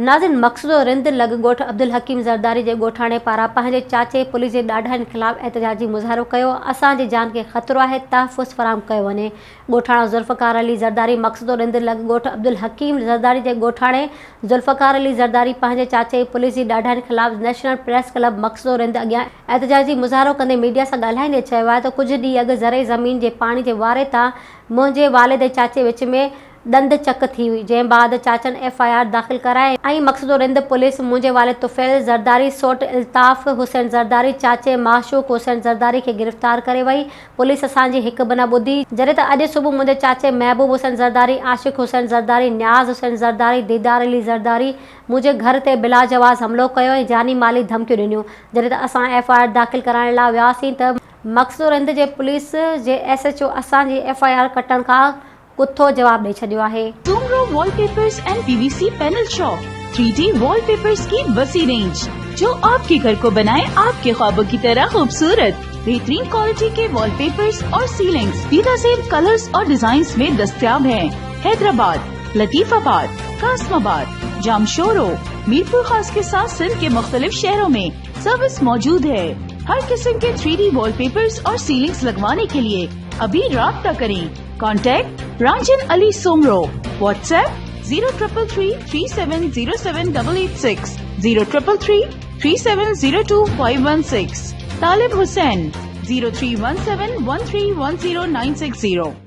नाज़िन मक़सूदो रिंद लॻ ॻोठ अब्दुल हकीम ज़रदारी जे ॻोठाणे पारां पंहिंजे चाचे पुलिस जे ॾाढनि ख़िलाफ़ एहतजाजी मुज़ाहिरो कयो। असांजी जान खे ख़तरो आहे, तहफ़ुज़ फ़राहम कयो वञे। ॻोठाणो ज़ुल्फ़कार अली ज़रदारी मक़सूदो रिंद लॻ ॻोठ अब्दुल हकीम ज़रदारी जे ॻोठाणे ज़ुल्फ़कार अली ज़रदारी पंहिंजे चाचे पुलिस जी ॾाढनि ख़िलाफ़ नेशनल प्रेस क्लब मक़सूदो रिंद अॻियां एहतजाजी मुज़ाहिरो कंदे मीडिया सां ॻाल्हाईंदे चयो आहे त कुझु ॾींहं अॻु ज़रई ज़मीन जे पाणी जे वारे तां मुंहिंजे वालिद चाचे विच में दंद चक थी हुई, जंहिं बाद चाचनि FIR दाख़िल कराए ऐं मक़सूदो रिंद पुलिस मुंहिंजे वालिद तुफ़ैल ज़रदारी सोट इल्ताफ़ हुसैन ज़रदारी चाचे माशूक हुसैन ज़रदारी खे गिरफ़्तार करे वई। पुलिस असांजी हिकु बि न ॿुधी, जॾहिं त अॼु सुबुह मुंहिंजे चाचे महबूब हुसैन ज़रदारी, आशिक़ हुसैन ज़रदारी, न्याज़ हुसैन ज़रदारी, दीदार अली ज़रदारी मुंहिंजे घर ते बिला जवाज़ हमिलो कयो ऐं जानी माली धमकियूं ॾिनियूं। जॾहिं त असां FIR दाख़िल कराइण लाइ वियासीं त मक़सूदो रिंद जे पुलिस जे SHO असांजी FIR कटण खां कुथो जवाब ॾेई छॾियो आहे। Soomro wallpapers and PVC panel shop 3D wallpapers की वसी रेंज जो आपके घर को बनाए आपके ख्वाबों की तरह खूबसूरत। बेहतरीन क्वालिटी के वॉलपेपर्स और सीलिंग्स बेहतरीन कलर्स और डिजाइन्स में दस्तयाब हैं। हैदराबाद, लतीफाबाद, कासमाबाद, जामशोरो, मीरपुर खास के साथ सिंध के मुख्तलिफ शहरों में सर्विस मौजूद है। हर किस्म के 3D वॉलपेपर्स और सीलिंग्स लगवाने के लिए अभी राब्ता करें। कॉन्टैक्ट रांजन अली सोमरो। व्हाट्सएप 0333370786 03333702 516। तालिब हुसैन 031713109660।